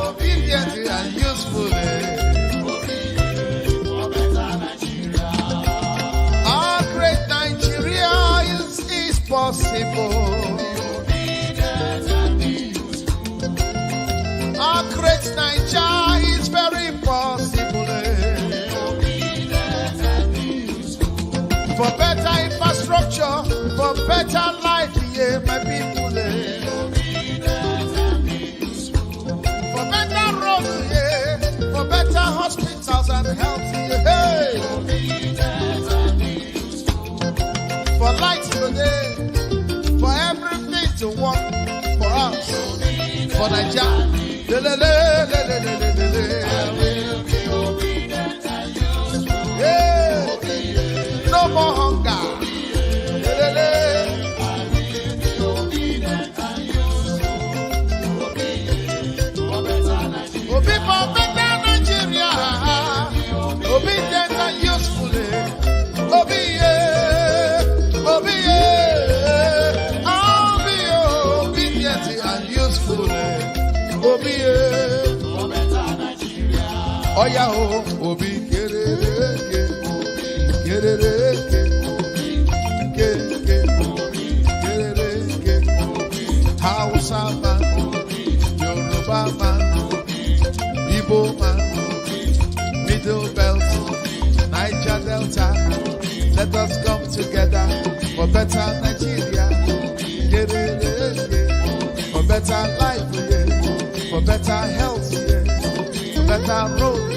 obedient and useful. Our great Nigeria is possible. Our great Nigeria is very possible. For better infrastructure, for better life, yeah, my people. For better roads, yeah, for better hospitals and health, yeah. For lights today, for everything to work for us, for Nigeria. Yeah. No more hunger. Obi for better Nigeria. Obedient and useful. Obi, I'll be obedient and useful. Obi, oh yeah, Obi, get Hausa man, Yoruba man, Igbo man, Middle Belt, Niger Delta. Let us come together for better Nigeria. For better life, for better health, for better road.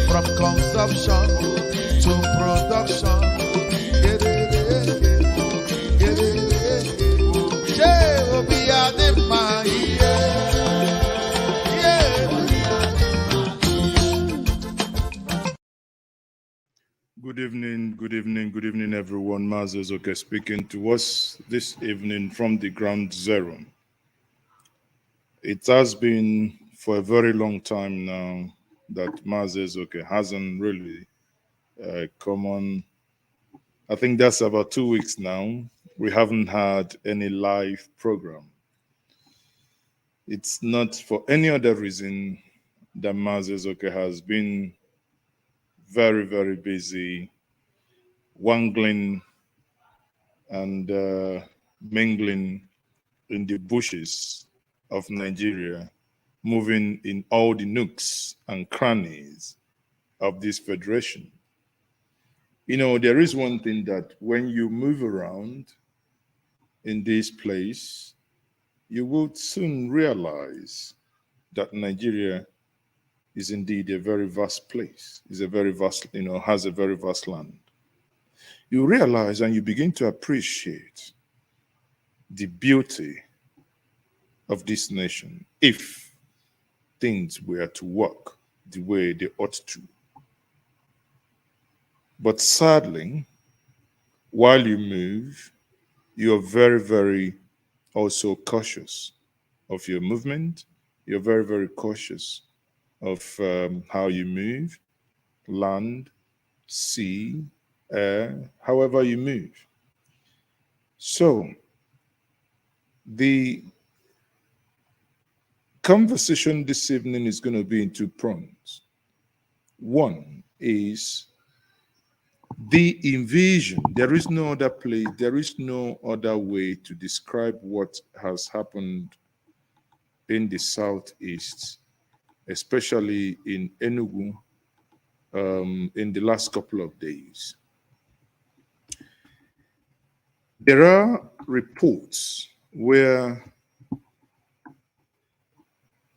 From consumption to production. Good evening, everyone. Mazezoke speaking to us this evening from the ground zero. It has been for a very long time now that Mazezoke hasn't really come on. I think that's about 2 weeks now. We haven't had any live program. It's not for any other reason that Mazezoke has been very, very busy wangling and mingling in the bushes of Nigeria, moving in all the nooks and crannies of this federation. You know, there is one thing that when you move around in this place, you will soon realize that Nigeria is indeed a very vast place, is a very vast, has a very vast land. You realize and you begin to appreciate the beauty of this nation if things were to work the way they ought to. But sadly, while you move, you're very, very also cautious of your movement. You're very, very cautious of how you move, land, sea, air, however you move. So the conversation this evening is going to be in two prongs. One is the invasion. There is no other place, there is no other way to describe what has happened in the southeast, especially in Enugu, in the last couple of days. There are reports where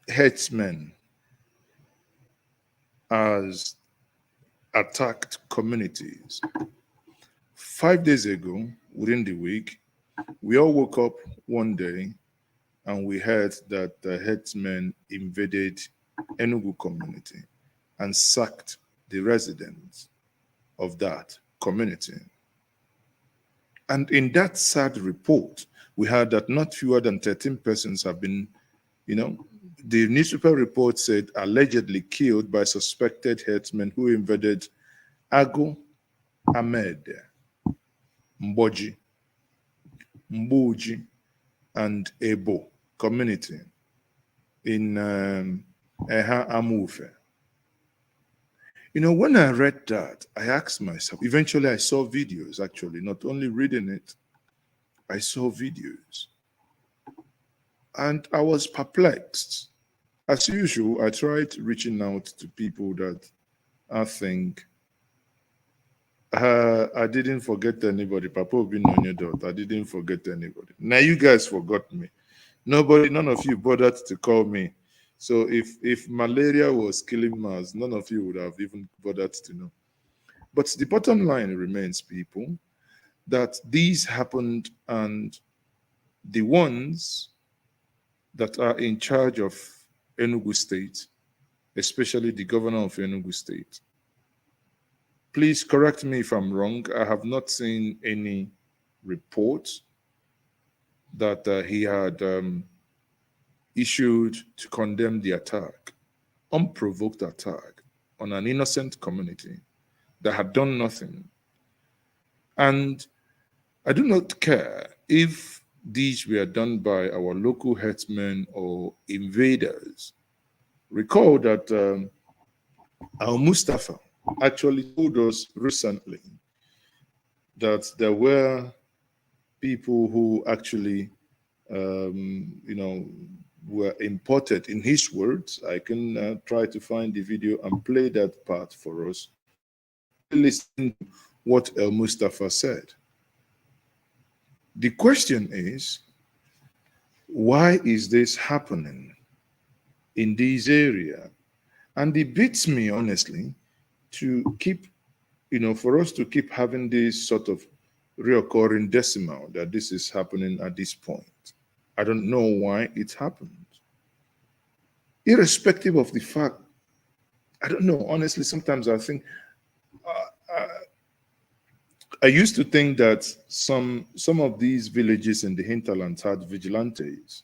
herdsmen has attacked communities. 5 days ago, within the week, we all woke up one day and we heard that the herdsmen invaded Enugu community and sacked the residents of that community. And in that sad report, we heard that not fewer than 13 persons have been, the newspaper report said allegedly killed by suspected herdsmen who invaded Agu Ahmed Mboji Mbuji, and Ebo community in Eha Amufe. You know, when I read that, I asked myself, eventually I saw videos, actually, not only reading it, I saw videos. And I was perplexed. As usual, I tried reaching out to people that I think I didn't forget anybody. Papa Obi Nonyedot, I didn't forget anybody. Now you guys forgot me. None of you bothered to call me. So if malaria was killing Mars, none of you would have even bothered to know. But the bottom line remains, people, that these happened, and the ones that are in charge of Enugu State, especially the governor of Enugu State, please correct me if I'm wrong. I have not seen any report that he had issued to condemn the attack, unprovoked attack on an innocent community that had done nothing. And I do not care if these were done by our local herdsmen or invaders. Recall that Al Mustafa actually told us recently that there were people who actually, were imported. In his words, I can try to find the video and play that part for us. Listen to what El Mustafa said. The question is, why is this happening in this area? And it beats me, honestly, to keep, for us to keep having this sort of reoccurring decimal that this is happening at this point. I don't know why it happened. Irrespective of the fact, I don't know, honestly, sometimes I think, I used to think that some of these villages in the hinterlands had vigilantes.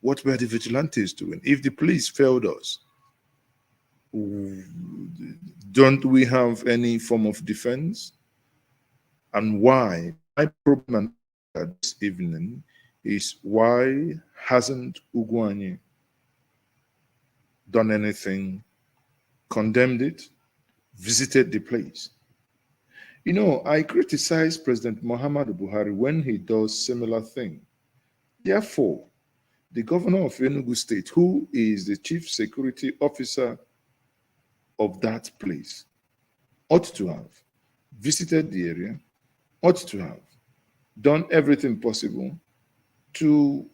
What were the vigilantes doing? If the police failed us, don't we have any form of defense? And why? My problem this evening is, why hasn't Ugwanye done anything, condemned it, visited the place? I criticize President Muhammadu Buhari when he does similar thing. Therefore, the governor of Enugu State, who is the chief security officer of that place, ought to have visited the area, ought to have done everything possible to,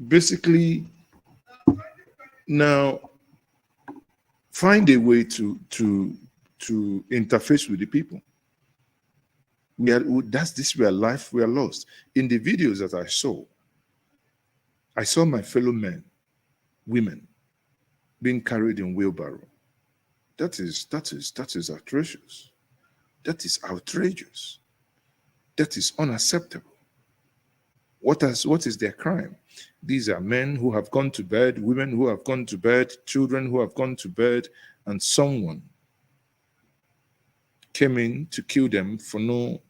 basically now find a way to interface with the people. This where life we are lost. In the videos that I saw my fellow men, women, being carried in wheelbarrow. That is outrageous. That is outrageous. That is unacceptable. What is their crime? These are men who have gone to bed, women who have gone to bed, children who have gone to bed, and someone came in to kill them for no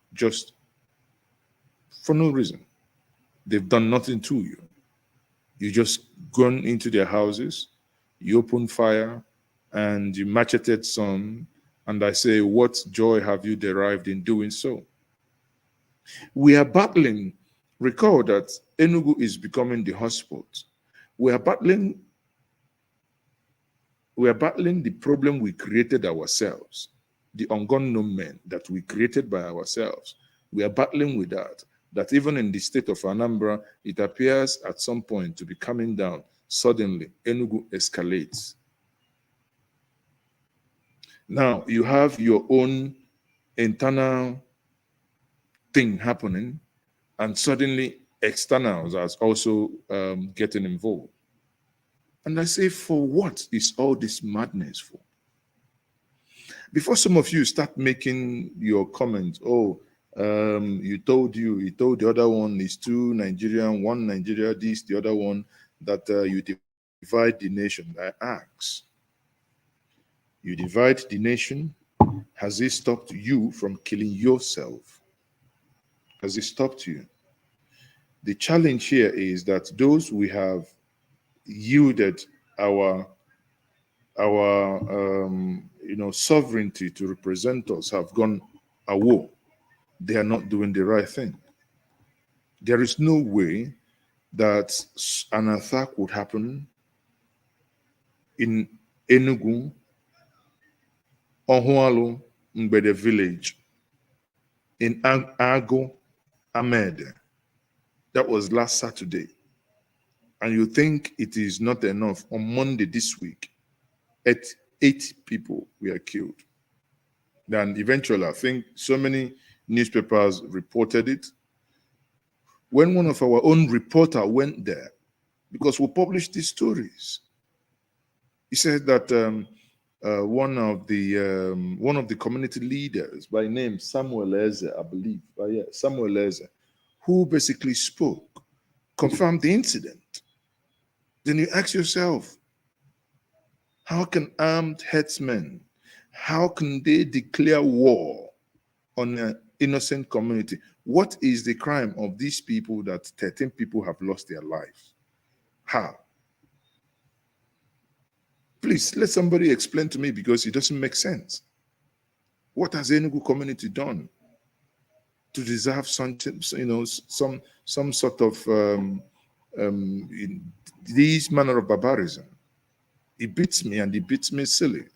reason. They've done nothing to you. You just gone into their houses, you open fire, and you macheted some, and I say, what joy have you derived in doing so? We are battling. Recall that Enugu is becoming the hotspot. We are battling the problem we created ourselves, the unknown men that we created by ourselves. We are battling with that even in the state of Anambra, it appears at some point to be coming down. Suddenly, Enugu escalates. Now, you have your own internal thing happening, and suddenly externals are also getting involved. And I say, for what is all this madness for? Before some of you start making your comments, he told the other one is two Nigerian, one Nigeria, this, the other one, that you divide the nation. I ask, you divide the nation, has it stopped you from killing yourself? Has it stopped you? The challenge here is that those we have yielded our sovereignty to represent us have gone awo. They are not doing the right thing. There is no way that an attack would happen in Enugu, Ohualu, Mbede village, in Ago Ahmed. That was last Saturday. And you think it is not enough. On Monday this week, 8 people were killed. Then eventually, I think so many newspapers reported it. When one of our own reporter went there, because we published these stories, he said that one of the community leaders by name Samuel Eze, I believe, Samuel Eze, who basically spoke, confirmed the incident. Then you ask yourself, how can armed herdsmen, how can they declare war on an innocent community? What is the crime of these people that 13 people have lost their lives? How? Please, let somebody explain to me, because it doesn't make sense. What has the Enugu community done to deserve some sort of this manner of barbarism? It beats me, and it beats me silly.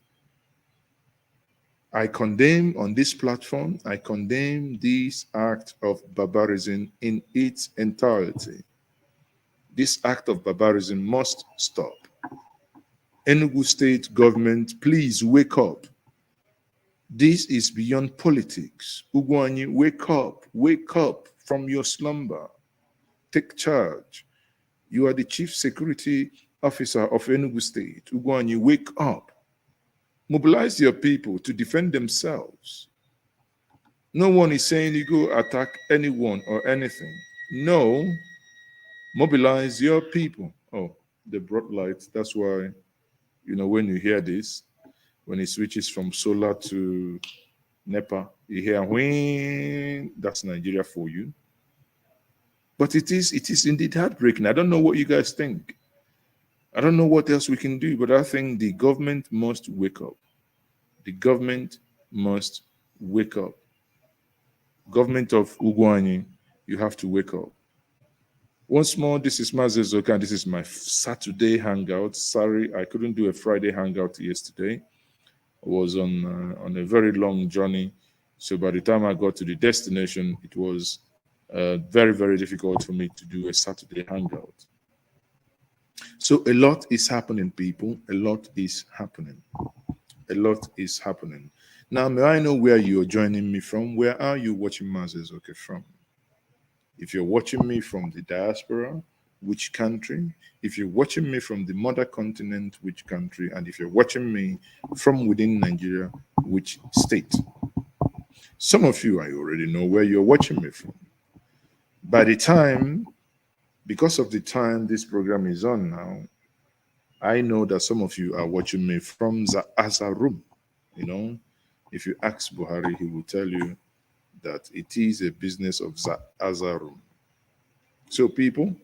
I condemn on this platform, I condemn this act of barbarism in its entirety. This act of barbarism must stop. Enugu state government, please wake up. This is beyond politics. Ugwanyi, wake up from your slumber. Take charge. You are the chief security officer of Enugu state. Ugwanyi, wake up. Mobilize your people to defend themselves. No one is saying you go attack anyone or anything. No, mobilize your people. Oh, they brought light. That's why, when you hear this, when it switches from solar to NEPA, you hear when that's Nigeria for you. But it is indeed heartbreaking. I don't know what you guys think. I don't know what else we can do, but I think the government must wake up. The government must wake up. Government of Ugwanyi, you have to wake up. Once more, this is Mazezoka, and this is my Saturday hangout. Sorry, I couldn't do a Friday hangout yesterday. I was on a very long journey. So by the time I got to the destination, it was very, very difficult for me to do a Saturday hangout. So a lot is happening, people. A lot is happening. A lot is happening. Now, may I know where you're joining me from? Where are you watching Mazezoka from? If you're watching me from the diaspora, which country? If you're watching me from the mother continent, which country? And if you're watching me from within Nigeria, which state? Some of you, I already know where you're watching me from. By the time, because of the time this program is on now, I know that some of you are watching me from the Azar room. If you ask Buhari, he will tell you that it is a business of Azar room. So people,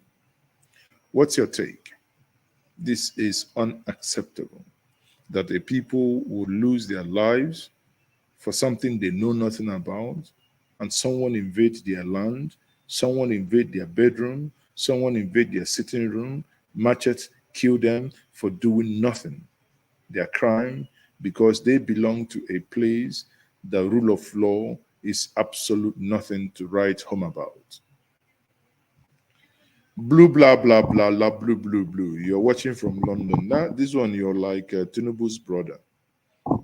what's your take? This is unacceptable, that the people would lose their lives for something they know nothing about, and someone invade their land, someone invade their bedroom, someone invade their sitting room, machete, kill them for doing nothing. Their crime, because they belong to a place the rule of law is absolute nothing to write home about. Blue, blah, blah, blah, blah, blue, blue, blue. You're watching from London. Now, this one, you're like Tinubu's brother.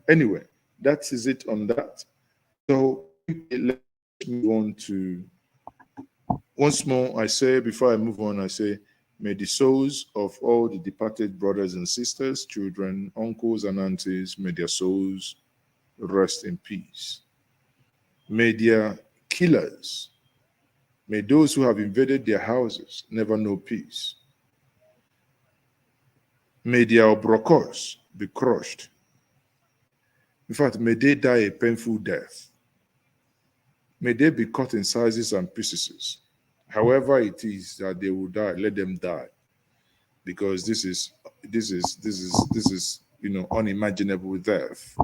Anyway, that is it on that. So let's move on to, once more, I say, before I move on, I say, may the souls of all the departed brothers and sisters, children, uncles and aunties, may their souls rest in peace. May their killers, may those who have invaded their houses never know peace. May their obrokos be crushed. In fact, may they die a painful death. May they be cut in sizes and pieces. However it is that they will die, let them die. Because this is unimaginable death,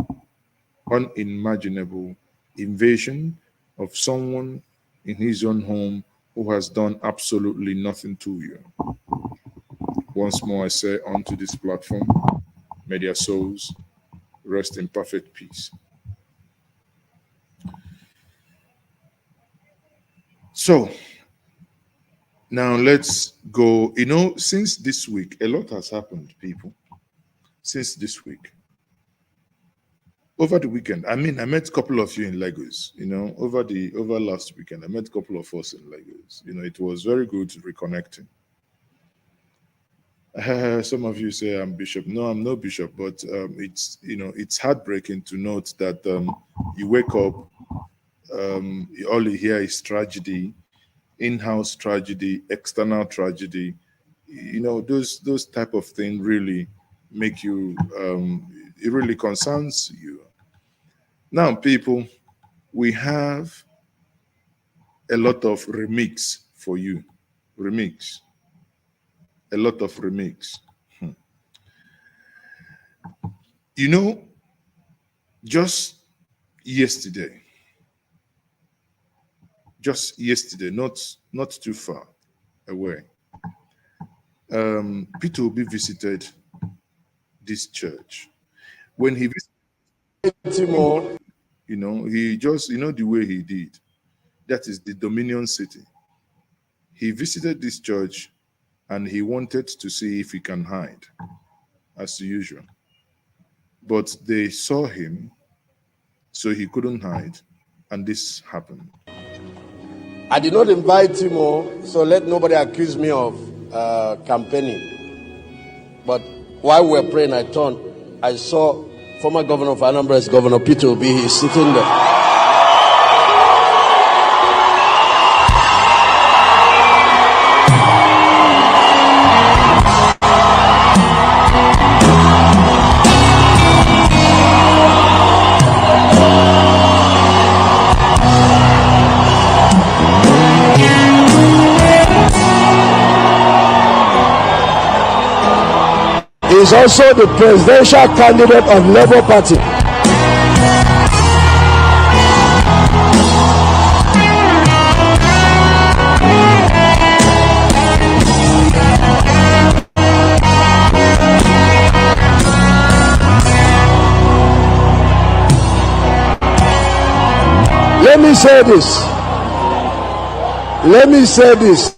unimaginable invasion of someone in his own home who has done absolutely nothing to you. Once more I say onto this platform, may their souls rest in perfect peace. So now let's go. Since this week, a lot has happened, people. Since this week. Over the weekend, I mean, I met a couple of you in Lagos. Over last weekend, I met a couple of us in Lagos. It was very good reconnecting. Some of you say I'm bishop. No, I'm no bishop, but it's heartbreaking to note that you wake up, all you hear is tragedy, in-house tragedy, external tragedy. Those type of things really make you. It really concerns you. Now, people, we have a lot of remix for you. Remix. A lot of remix. Just yesterday, not too far away, Peter Obi visited this church. When he visited, he just, the way he did, that is the Dominion City. He visited this church and he wanted to see if he can hide, as usual. But they saw him, so he couldn't hide, and this happened. I did not invite him, so let nobody accuse me of campaigning. But while we were praying, I saw former governor of Anambra, Governor Peter Obi. He's sitting there. He's also the presidential candidate of Labour Party. Let me say this.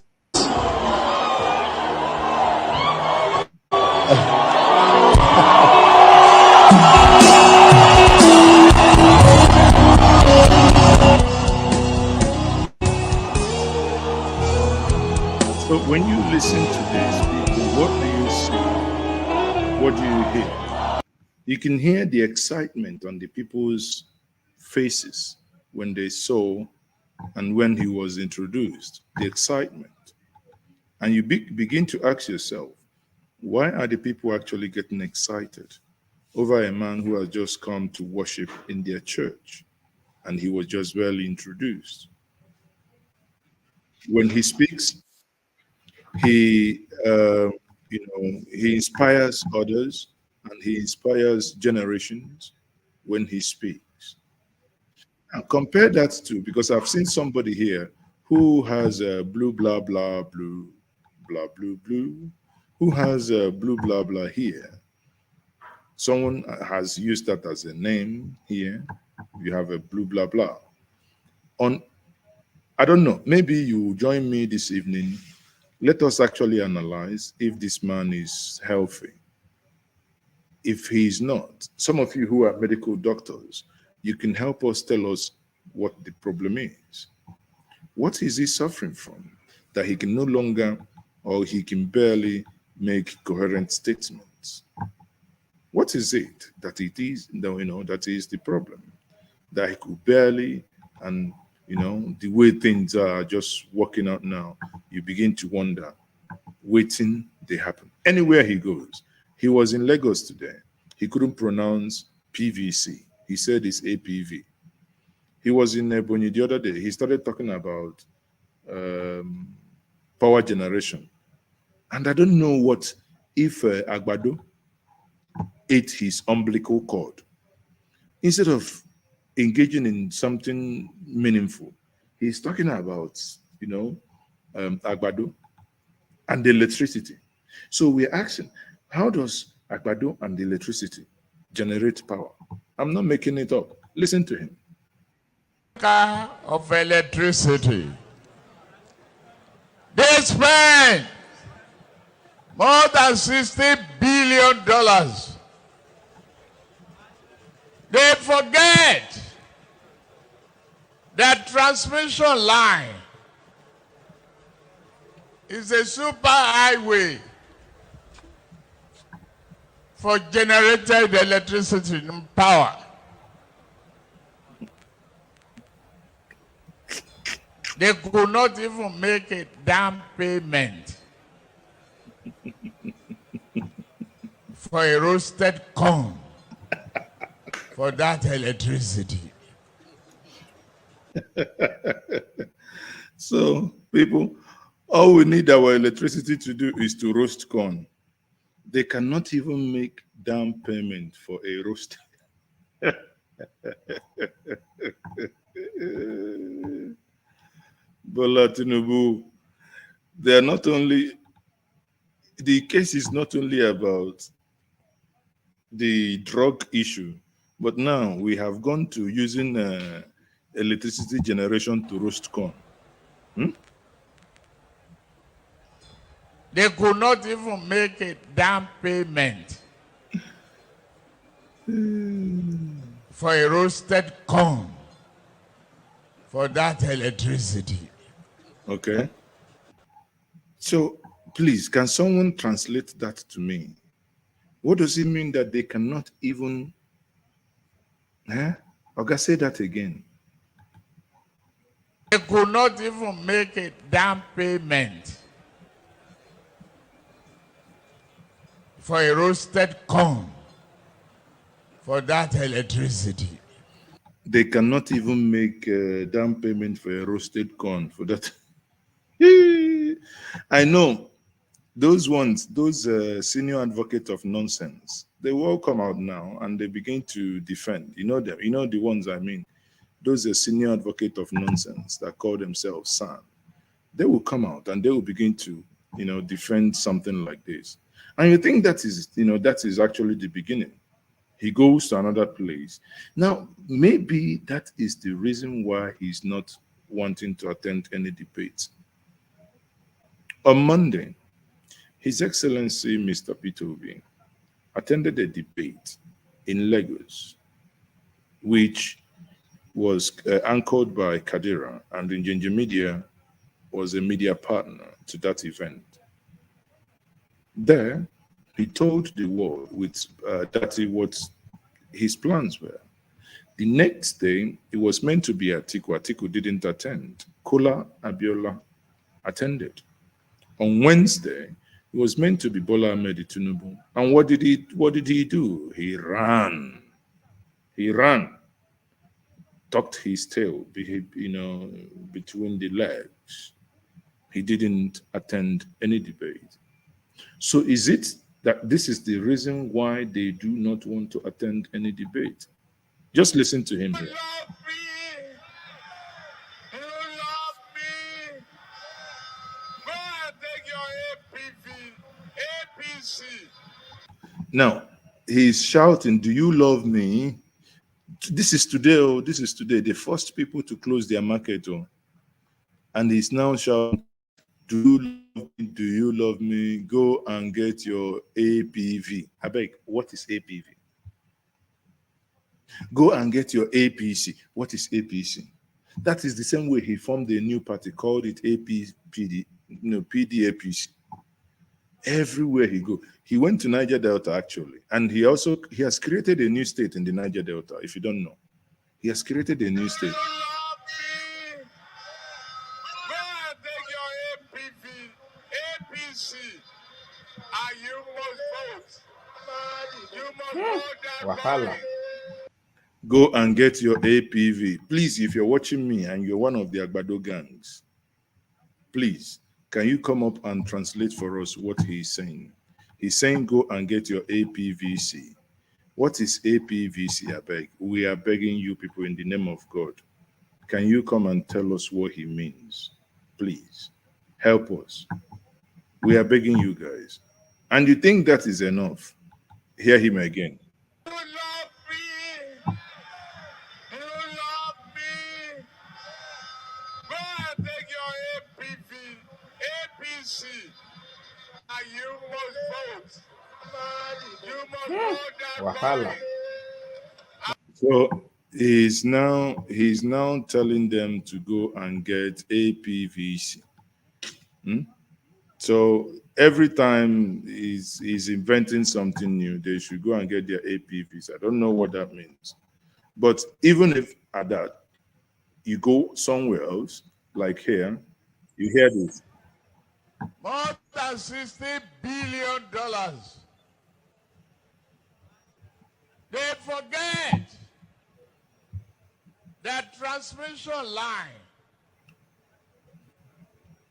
So when you listen to this, people, what do you see? What do you hear? You can hear the excitement on the people's faces when they saw and when he was introduced, the excitement. And you begin to ask yourself, why are the people actually getting excited over a man who has just come to worship in their church and he was just barely introduced? When he speaks, he he inspires others and he inspires generations when he speaks. And compare that to, because I've seen somebody here who has a blue blah blah blue blah blue blue, who has a blue blah blah here. Someone has used that as a name here. You have a blue blah blah. I don't know, maybe you join me this evening. Let us actually analyze if this man is healthy. If he is not, some of you who are medical doctors, you can help us tell us what the problem is. What is he suffering from that he can no longer, or he can barely make coherent statements? What is it that it is, that is the problem? That he could barely, and the way things are just working out now, you begin to wonder, waiting they happen. Anywhere he goes. He was in Lagos today. He couldn't pronounce PVC. He said it's APV. He was in Ebonyi the other day. He started talking about power generation. And I don't know what if Agbado ate his umbilical cord. Instead of engaging in something meaningful, he's talking about, Agbado and the electricity. So we're asking, how does Agbado and the electricity generate power? I'm not making it up. Listen to him. Of electricity. They spend more than $60 billion. They forget that transmission line is a super highway for generated electricity and power. They could not even make a down payment for a roasted corn for that electricity. So, people, all we need our electricity to do is to roast corn. They cannot even make down payment for a roast. Bola, Tinubu, they are not only, the case is not only about the drug issue, but now we have gone to using electricity generation to roast corn. They could not even make a down payment for a roasted corn for that electricity. Okay. So please, can someone translate that to me? What does it mean that they cannot even? Okay, say that again. They could not even make a down payment for a roasted corn for that electricity. They cannot even make a down payment for a roasted corn for that. I know those ones, those senior advocates of nonsense, they will all come out now and they begin to defend. You know them, you know the ones I mean. Those senior advocates of nonsense that call themselves SAN. They will come out and they will begin to, defend something like this. And you think that is actually the beginning. He goes to another place. Now, maybe that is the reason why he's not wanting to attend any debates. On Monday, His Excellency Mr. Peter Obi attended a debate in Lagos, which was anchored by Kadira, and Njenje Media was a media partner to that event. There, he told the world what his plans were. The next day, it was meant to be Atiku. Atiku didn't attend. Kola Abiola attended. On Wednesday, it was meant to be Bola Ahmed Tinubu. And what did he do? He ran. He ran. Tucked his tail, between the legs. He didn't attend any debate. So is it that this is the reason why they do not want to attend any debate? Just listen to him here. You love me. Go and take your APC. Now, he's shouting, "Do you love me?" This is today. Oh, this is today. The first people to close their market. Oh, and he's now shouting, "Do you love me? Do you love me? Go and get your APV." I beg, what is APV? Go and get your APC. What is APC? That is the same way he formed a new party, called it APPD, PDAPC. Everywhere he go, he went to Niger Delta actually, and he has created a new state in the Niger Delta. If you don't know, he has created a new state. Go and take your APC, and you must vote. You must vote that Wahala. Go and get your APV. Please, if you're watching me and you're one of the Agbado gangs, please, can you come up and translate for us what he's saying? He's saying go and get your APVC. What is APVC, I beg? We are begging you people in the name of God. Can you come and tell us what he means? Please, help us. We are begging you guys. And you think that is enough? Hear him again. You love me. You love me. Go and take your APV, APC, and you must vote. You must vote that Wahala. money. So he's now telling them to go and get APVC. So every time he's inventing something new, they should go and get their APVs. I don't know what that means. But even if at that, you go somewhere else, like here, you hear this. More than $60 billion. They forget that transmission line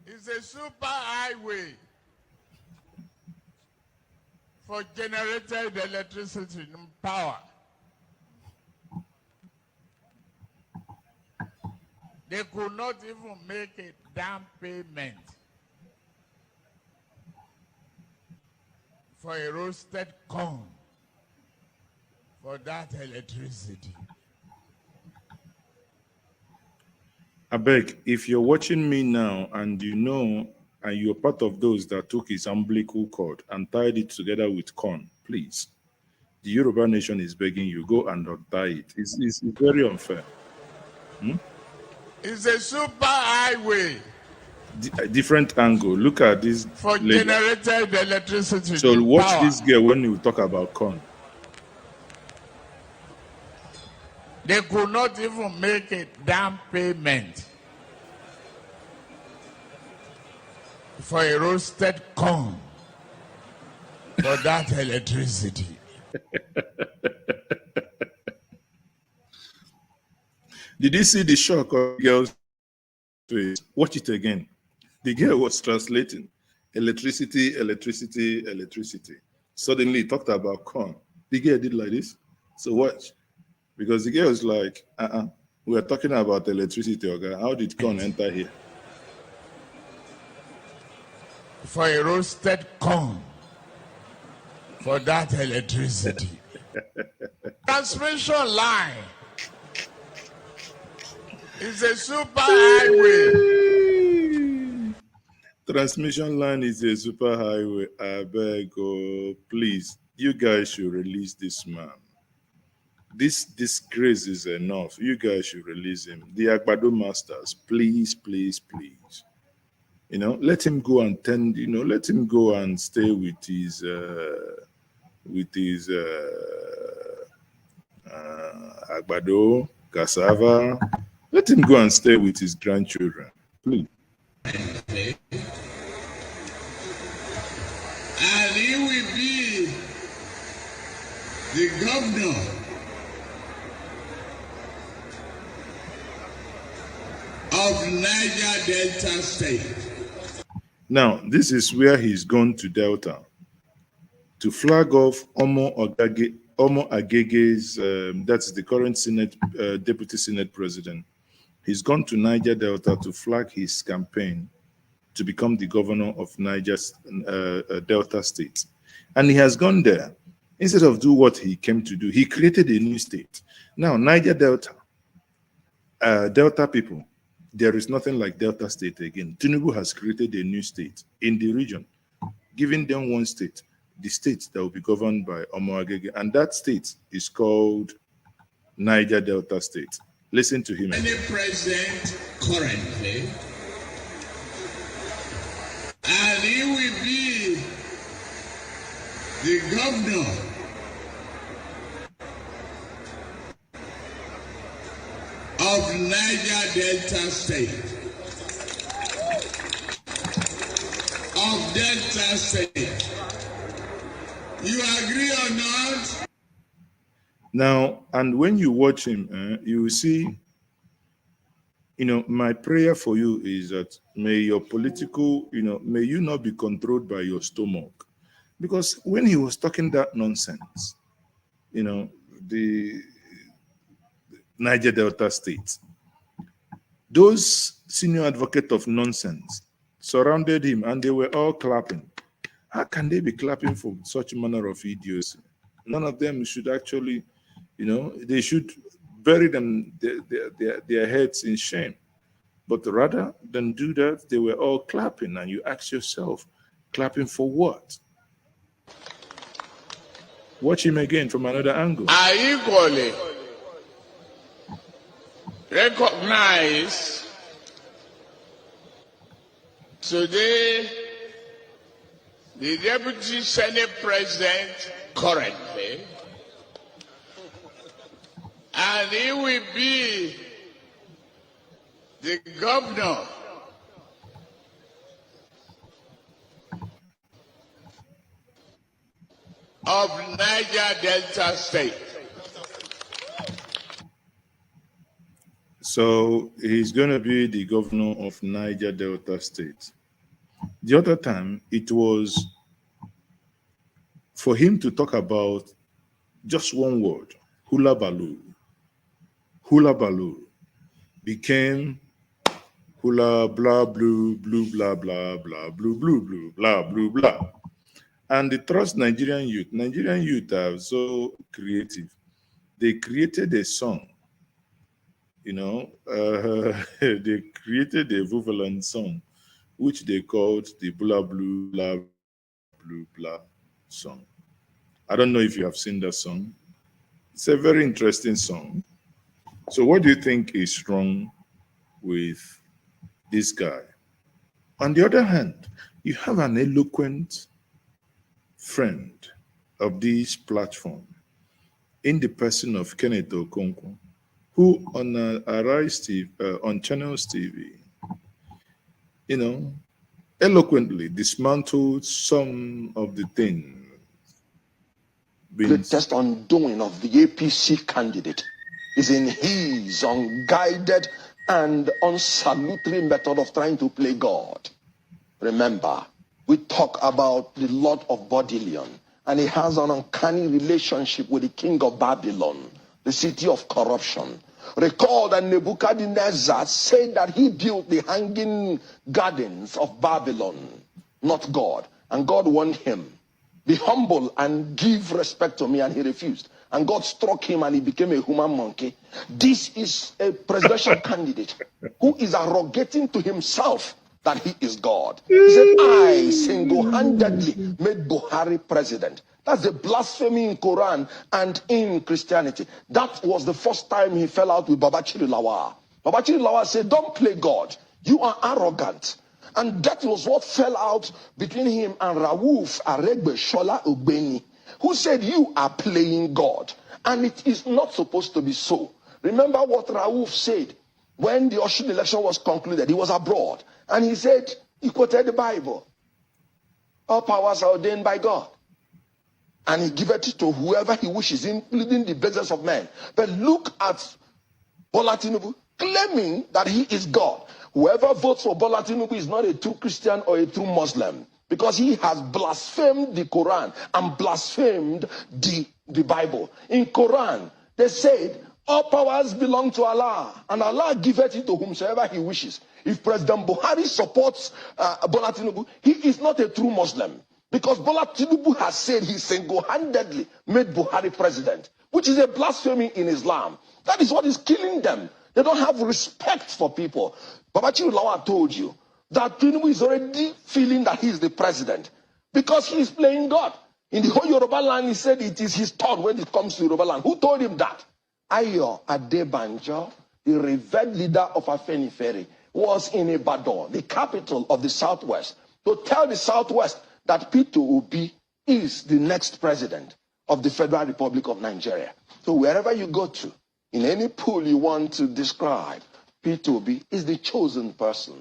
is a super highway for generated electricity and power. They could not even make a down payment for a roasted corn for that electricity. I beg, if you're watching me now and you know, and you're part of those that took his umbilical cord and tied it together with corn, please, the Yoruba nation is begging you, go and untie it. It's very unfair. It's a super highway A different angle. Look at this. for lady. generated electricity. So and watch power. this girl when you talk about corn. They could not even make a down payment for a roasted corn for that electricity. Did you see the shock of the girl's face? Watch it again. The girl was translating electricity, electricity, electricity. Suddenly he talked about corn. The girl did like this. So watch. Because the girl is like, we are talking about electricity, okay? How did corn enter here? For a roasted corn for that electricity. Transmission line is a super highway. Transmission line is a super highway. I beg, oh, please, you guys should release this man. This disgrace is enough. You guys should release him. The Agbado masters, please, please, please. You know, let him go and tend. You know, let him go and stay with his Agbado, cassava. Let him go and stay with his grandchildren, please. And he will be the governor of Niger Delta State. Now, this is where he's gone to Delta to flag off Omo Agege's, that's the current Deputy Senate President. He's gone to Niger Delta to flag his campaign to become the governor of Niger's Delta State. And he has gone there. Instead of do what he came to do, he created a new state. Now, Niger Delta, Delta people, there is nothing like Delta State again. Tinubu has created a new state in the region, giving them one state, the state that will be governed by Omo Agege. And that state is called Niger Delta State. Listen to him. Any president currently, and he will be the governor of Niger Delta State. Of Delta State. You agree or not? Now, and when you watch him, you will see, my prayer for you is that may your political, may you not be controlled by your stomach. Because when he was talking that nonsense, the Niger Delta State, those senior advocate of nonsense surrounded him and they were all clapping. How can they be clapping for such manner of idiocy? None of them should actually, they should bury their heads in shame. But rather than do that, they were all clapping, and you ask yourself, clapping for what? Watch him again from another angle. I equally recognize today the Deputy Senate President currently, and he will be the governor of Niger Delta State. So he's going to be the governor of Niger Delta State. The other time, it was for him to talk about just one word, hula baloo. Hula baloo became hula blah blue blue blah blah blah blue blue blue blah blue blah. And the trust Nigerian youth are so creative. They created a song, they created a Vuvaland song, which they called the blah blue blah blue blah song. I don't know if you have seen that song. It's a very interesting song. So what do you think is wrong with this guy? On the other hand, you have an eloquent friend of this platform in the person of Kenneth Okonkwo, who on Arise TV, on Channels TV, eloquently dismantled some of the things. Greatest undoing of the APC candidate is in his unguided and unsalutary method of trying to play God. Remember, we talk about the Lord of Bodleian, and he has an uncanny relationship with the king of Babylon, the city of corruption. Recall that Nebuchadnezzar said that he built the hanging gardens of Babylon, not God, and God warned him, be humble and give respect to me, and he refused. And God struck him and he became a human monkey. This is a presidential candidate who is arrogating to himself that he is God. He said, I single-handedly made Buhari president. That's a blasphemy in Quran and in Christianity. That was the first time he fell out with Babachiri Lawal. Babachiri Lawal said, don't play God. You are arrogant. And that was what fell out between him and Rauf Aregbe Shola Ubeni, who said, you are playing God. And it is not supposed to be so. Remember what Rauf said when the Osun election was concluded. He was abroad. And he said, he quoted the Bible. All powers are ordained by God. And he giveth it to whoever he wishes, including the beggars of men. But look at Bola Tinubu claiming that he is God. Whoever votes for Bola Tinubu is not a true Christian or a true Muslim, because he has blasphemed the Quran and blasphemed the Bible. In Quran, they said, all powers belong to Allah, and Allah giveth it to whomsoever he wishes. If President Buhari supports Bola Tinubu, he is not a true Muslim, because Bola Tinubu has said he single-handedly made Buhari president, which is a blasphemy in Islam. That is what is killing them. They don't have respect for people. Babachiri Lawal told you that Tinubu is already feeling that he is the president because he is playing God. In the whole Yoruba land, he said it is his turn when it comes to Yoruba land. Who told him that? Ayo Adebanjo, the revered leader of Afenifere, was in Ibadan, the capital of the Southwest, to tell the Southwest that Peter Obi is the next president of the Federal Republic of Nigeria. So wherever you go to, in any pool you want to describe, Peter Obi is the chosen person,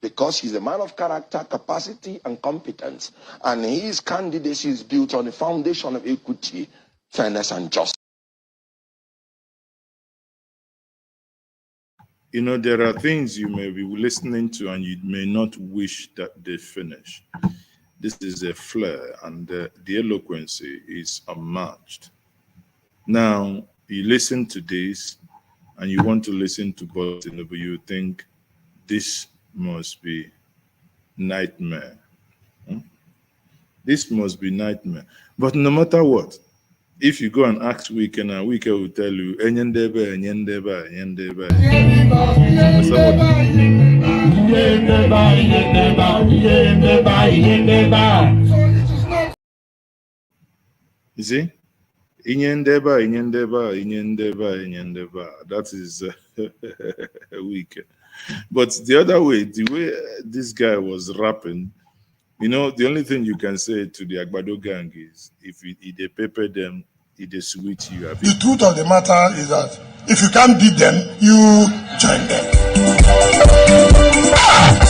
because he's a man of character, capacity, and competence. And his candidacy is built on the foundation of equity, fairness, and justice. You know, there are things you may be listening to and you may not wish that they finish. This is a flair, and the eloquency is unmatched. Now, you listen to this and you want to listen to Bola Tinubu, you think this must be nightmare. This must be nightmare. But no matter what, if you go and ask Wike now, Wike will tell you, Enyendebe, Enyendebe, Enyendebe. That's not what. You see? Inyendeba, Inyendeba, Inyendeba, Inyendeba. That is weak. But the other way, the way this guy was rapping, you know, the only thing you can say to the Agbado gang is if they pepper them, if they switch you. The truth of the matter is that if you can't beat them, you join them.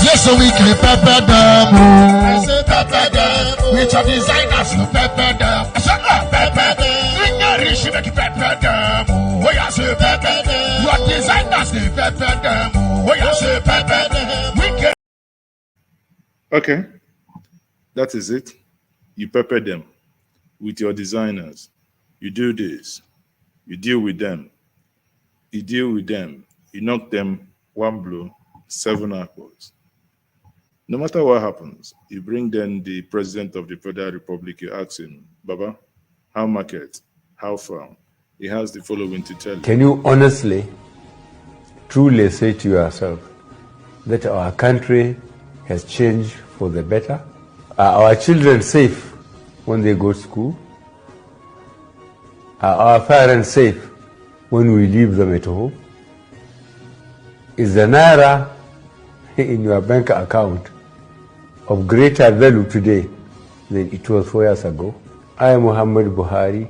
Yes, so we can pepper them. I say pepper them. Which are designers to pepper them. I said pepper them. You should make pepper them. Oh, yeah, say pepper them. Your designers they pepper them. Oh, yeah, say pepper them. We can. Okay, that is it. You pepper them with your designers. You do this. You deal with them. You deal with them. You knock them one blow, 7 apples. No matter what happens, you bring then the president of the Federal Republic, you ask him, Baba, how market? How far? He has the following to tell you. Can you honestly, truly say to yourself that our country has changed for the better? Are our children safe when they go to school? Are our parents safe when we leave them at home? Is the naira in your bank account of greater value today than it was 4 years ago? I am Muhammad Buhari.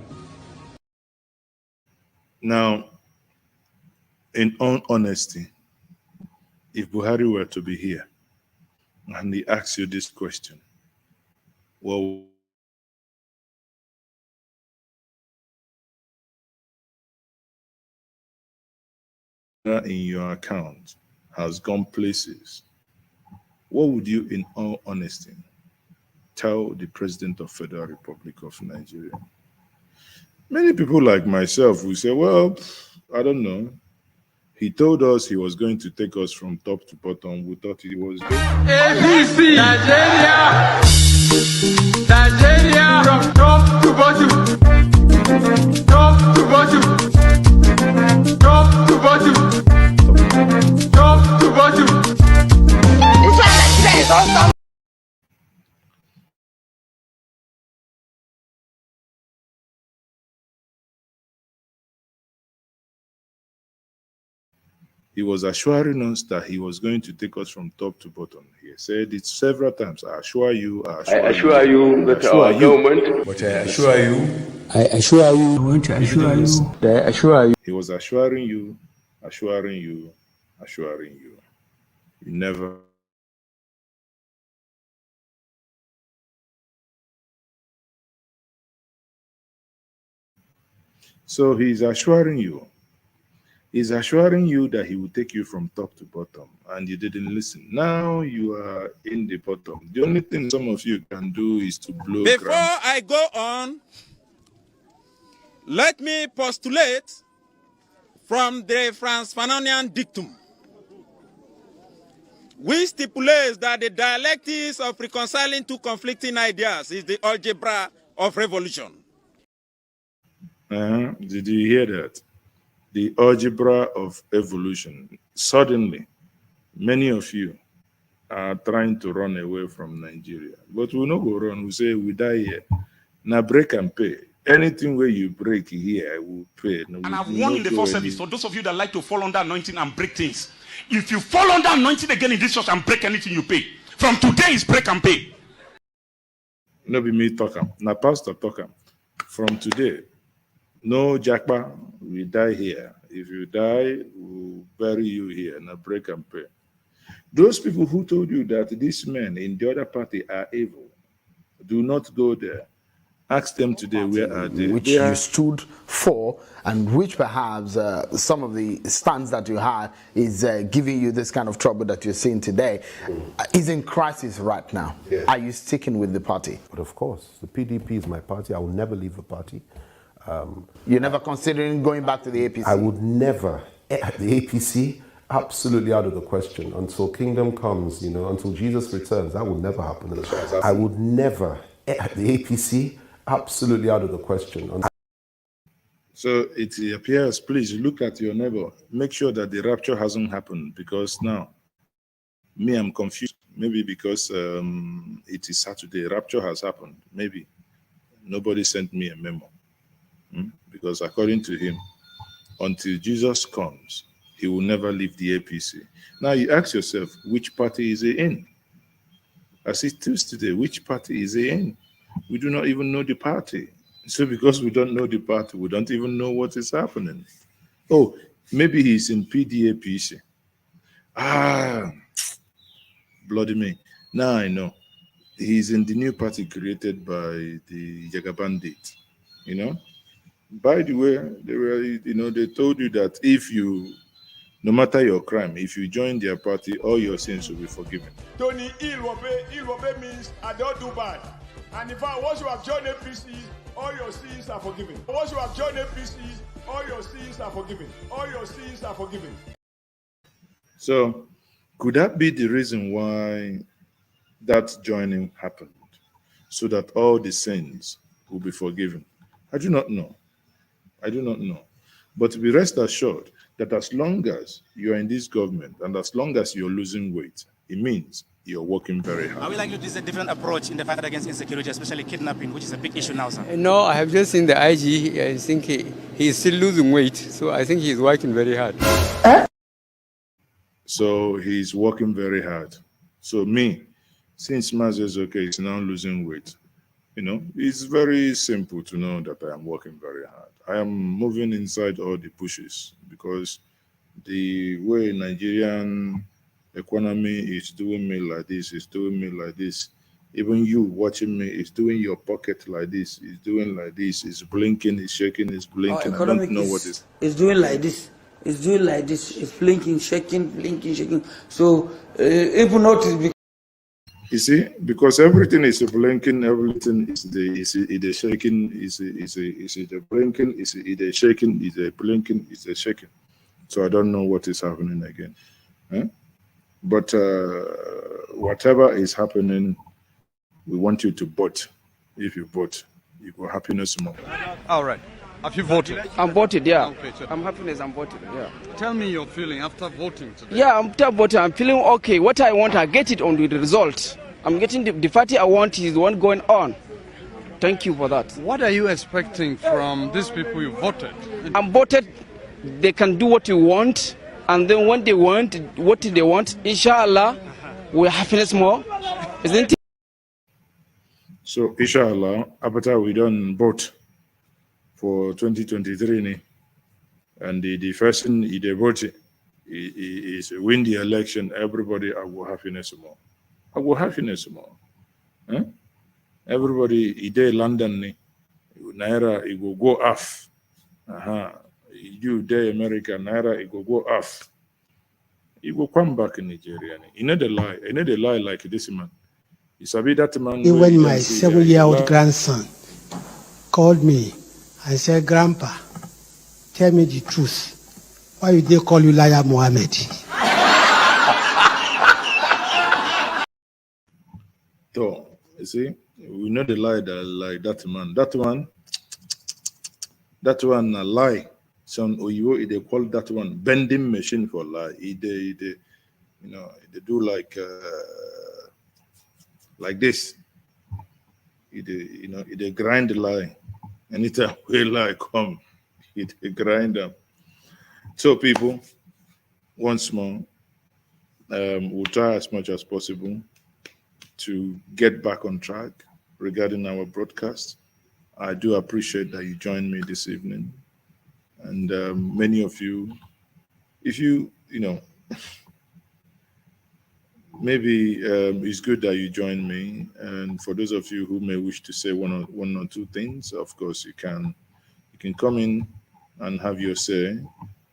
Now, in all honesty, if Buhari were to be here and he asks you this question, well, in your account has gone places, what would you, in all honesty, tell the President of Federal Republic of Nigeria? Many people like myself will say, well, I don't know. He told us he was going to take us from top to bottom. We thought he was going. ABC, Nigeria, Nigeria, from top to bottom, top to bottom, top to bottom, top to bottom. He was assuring us that he was going to take us from top to bottom. He said it several times. I assure you that our government. But I assure you. I assure you. I want to assure you. I assure you. He was assuring you, assuring you, assuring you. You never. So he's assuring you. He's assuring you that he will take you from top to bottom, and you didn't listen. Now you are in the bottom. The only thing some of you can do is to blow. Before I go on, let me postulate from the Franz Fanonian dictum, which stipulates that the dialectics of reconciling two conflicting ideas is the algebra of revolution. Did you hear that? The algebra of evolution. Suddenly, many of you are trying to run away from Nigeria. But we'll not go run. We say we die here. Now break and pay. Anything where you break here, I will pay. No, and I've warned in the first service for those of you that like to fall under anointing and break things. If you fall under anointing again in this church and break anything you pay, from today is break and pay. No be me talking. Now pastor talking. From today, no jackpot, we die here. If you die, we'll bury you here. Now break and pay. Those people who told you that these men in the other party are evil, do not go there. Ask them today, where are they? Which you stood for, and which perhaps some of the stands that you had is giving you this kind of trouble that you're seeing today, is in crisis right now. Yes. Are you sticking with the party? But of course, the PDP is my party. I will never leave the party. You're never considering going back to the APC? I would never. The APC, absolutely out of the question. Until kingdom comes, until Jesus returns, that will never happen. I would never. The APC, absolutely out of the question. So it appears, please look at your neighbor. Make sure that the rapture hasn't happened, because now, me, I'm confused. Maybe because it is Saturday, rapture has happened. Maybe nobody sent me a memo. Because according to him, until Jesus comes, he will never leave the APC. Now you ask yourself, which party is he in? As it is today, which party is he in? We do not even know the party. So because we don't know the party, we don't even know what is happening. Oh, maybe he's in PDAPC. Bloody me. Now I know. He's in the new party created by the Yaga Bandit. By the way, they told you that no matter your crime, if you join their party, all your sins will be forgiven. Tony, Ilwobe means I don't do bad. And in fact, once you have joined APC, all your sins are forgiven. Once you have joined APC, all your sins are forgiven. All your sins are forgiven. So, could that be the reason why that joining happened? So that all the sins will be forgiven? I do not know. But be rest assured that as long as you are in this government and as long as you're losing weight, it means you're working very hard. Are we likely to use a different approach in the fight against insecurity, especially kidnapping, which is a big issue now, sir? No, I have just seen the IG. I think he is still losing weight, so I think he's working very hard. So he's working very hard. So me, since Mazezoke is now losing weight, it's very simple to know that I am working very hard. I am moving inside all the pushes because the way Nigerian economy is doing me like this, even you watching me is doing your pocket like this, is doing like this, is blinking, is shaking, is blinking. I don't know what is. It's doing like this. It's doing like this. It's blinking, shaking. So even notice. You see, because everything is blinking, everything is either shaking, is either blinking, is either shaking, is either blinking, is either shaking. So I don't know what is happening again. But whatever is happening, we want you to vote. If you vote, you go happiness more. All right. Have you voted? I'm voted, yeah. Okay, so I'm happiness, I'm voted, yeah. Tell me your feeling after voting today. Yeah, after voting, I'm feeling okay. What I want, I get it on the result. I'm getting the party I want is the one going on. Thank you for that. What are you expecting from these people you voted? I'm voted, they can do what you want, and then when they want, what they want, inshallah, we'll happiness more. Isn't it? So, inshallah, after we don't vote for 2023, and the person they vote is win the election, everybody I will happiness more. Everybody ide London naira it will go off. You there America naira it will go off. It will come back in Nigeria. You know the lie like this man. It's a bit that man. When my 7-year-old grandson called me and said, "Grandpa, tell me the truth. Why did they call you Liar Mohammed?" So, you see, we know the lie that like that man. That one a lie. Some Oyo they call that one bending machine for lie. They do like this. They grind the lie. Anytime we lie come, they grind them. So people, once more, we'll try as much as possible to get back on track regarding our broadcast. I do appreciate that you joined me this evening. And many of you, if you maybe it's good that you join me. And for those of you who may wish to say one or two things, of course you can. You can come in and have your say.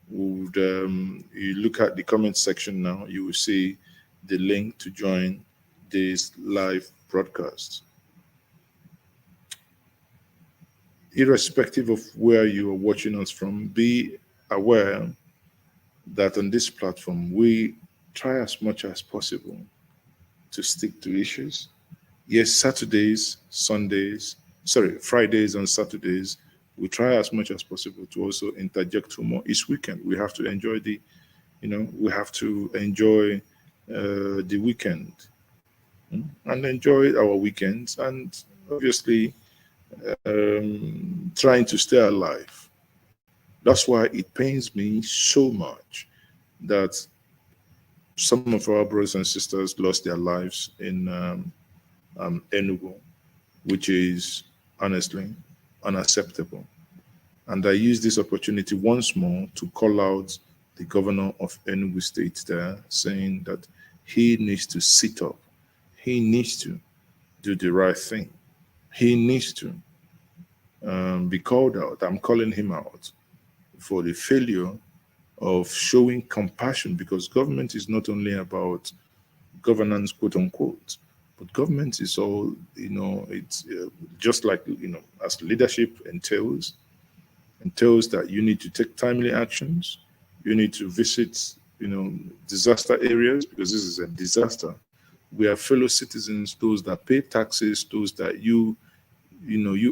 You look at the comment section now, you will see the link to join this live broadcast. Irrespective of where you are watching us from, be aware that on this platform we try as much as possible to stick to issues. Yes, Fridays and Saturdays, we try as much as possible to also interject humor. Each weekend, we have to enjoy we have to enjoy the weekend and enjoy our weekends, and obviously trying to stay alive. That's why it pains me so much that some of our brothers and sisters lost their lives in Enugu, which is honestly unacceptable. And I use this opportunity once more to call out the governor of Enugu State there, saying that he needs to sit up. He needs to do the right thing. He needs to be called out. I'm calling him out for the failure of showing compassion, because government is not only about governance, quote unquote, but government is all, it's just like, as leadership entails that you need to take timely actions. You need to visit, disaster areas, because this is a disaster. We are fellow citizens, those that pay taxes, those that you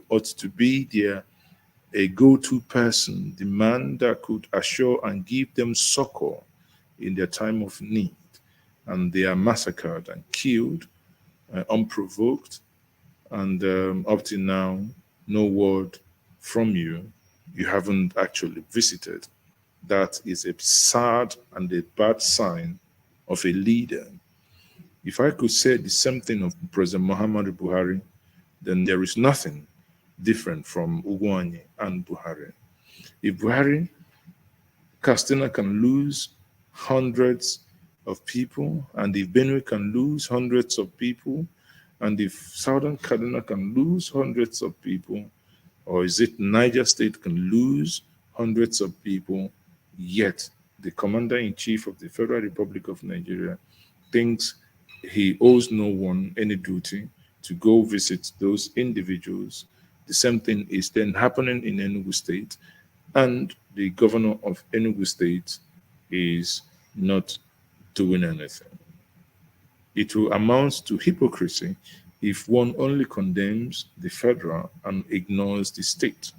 ought to be there, a go-to person, the man that could assure and give them succor in their time of need. And they are massacred and killed unprovoked. And up to now, no word from you. You haven't actually visited. That is a sad and a bad sign of a leader. If I could say the same thing of President Muhammadu Buhari, then there is nothing different from Ugwuanyi and Buhari. If Buhari, Castina can lose hundreds of people, and if Benue can lose hundreds of people, and if Southern Kaduna can lose hundreds of people, or is it Niger State can lose hundreds of people, yet the Commander-in-Chief of the Federal Republic of Nigeria thinks he owes no one any duty to go visit those individuals. The same thing is then happening in Enugu State, and the governor of Enugu State is not doing anything. It will amount to hypocrisy if one only condemns the federal and ignores the state.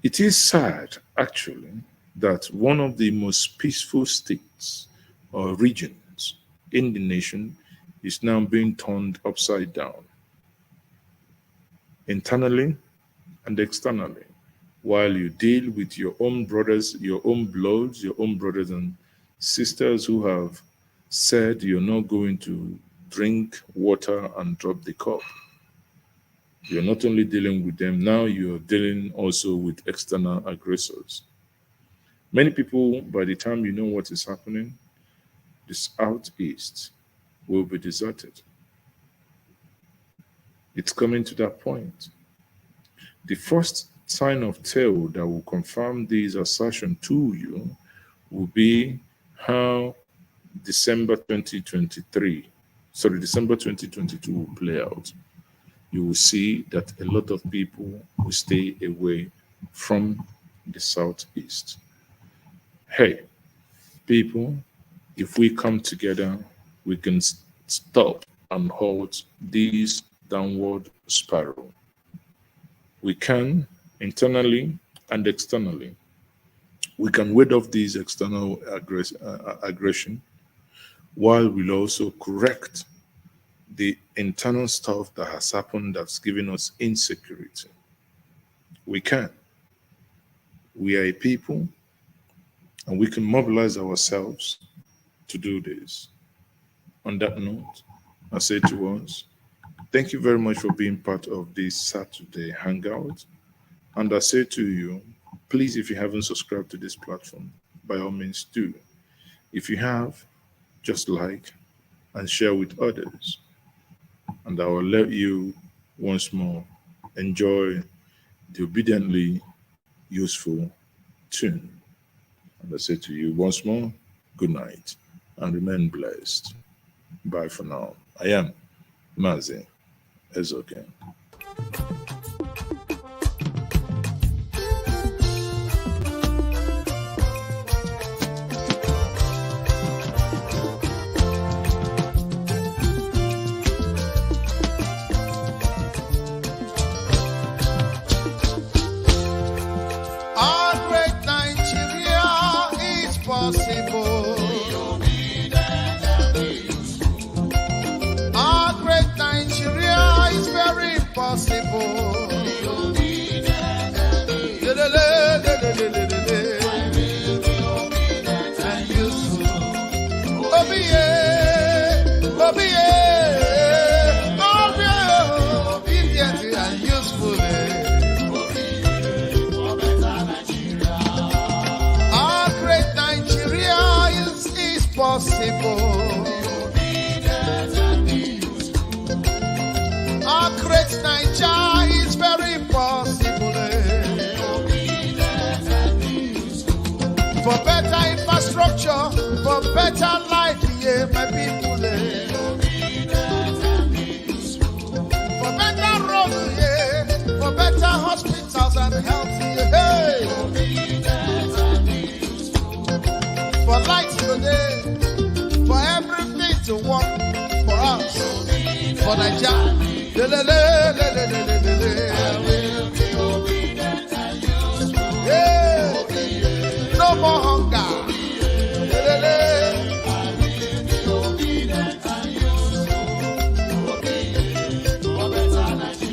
It is sad, actually, that one of the most peaceful states or regions in the nation is now being turned upside down, internally and externally, while you deal with your own brothers, your own bloods, your own brothers and sisters who have said you're not going to drink water and drop the cup. You're not only dealing with them, now you're dealing also with external aggressors. Many people, by the time you know what is happening, the Southeast will be deserted. It's coming to that point. The first sign of tell that will confirm this assertion to you will be how December 2022 will play out. You will see that a lot of people will stay away from the Southeast. Hey, people, if we come together, we can stop and halt this downward spiral. We can, internally and externally, we can ward off this external aggression, while we'll also correct the internal stuff that has happened that's given us insecurity. We can. We are a people, and we can mobilize ourselves to do this. On that note, I say to us, thank you very much for being part of this Saturday Hangout. And I say to you, please, if you haven't subscribed to this platform, by all means do. If you have, just like and share with others. And I will let you once more enjoy the obediently useful tune. And I say to you once more, good night and remain blessed. Bye for now. I am Mazi Ezoke. Our great Nigeria is very possible. For better infrastructure, for better life, yeah, my people. For better roads, yeah, for better hospitals and health, yeah. For light today, for everything to work for us, for Nigeria. Yeah. No more hunger.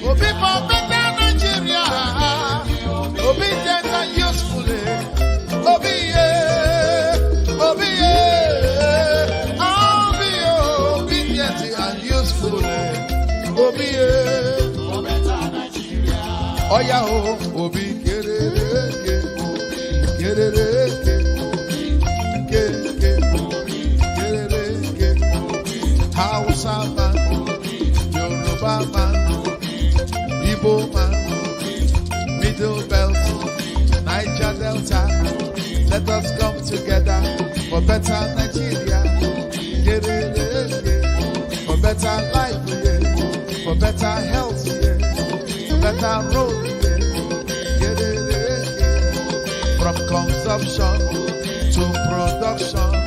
Obi for better Nigeria. Obedient and useful. Obi, yeah. Obi, yeah. I'll be obedient and useful. Obi, oh yeah, Obi, get it, Hausa man, Yoruba man, Igbo man, Middle Belt, Niger Delta. Let us come together for better Nigeria. Get it, for better life. For better health, yeah. For better road, yeah. From consumption to production.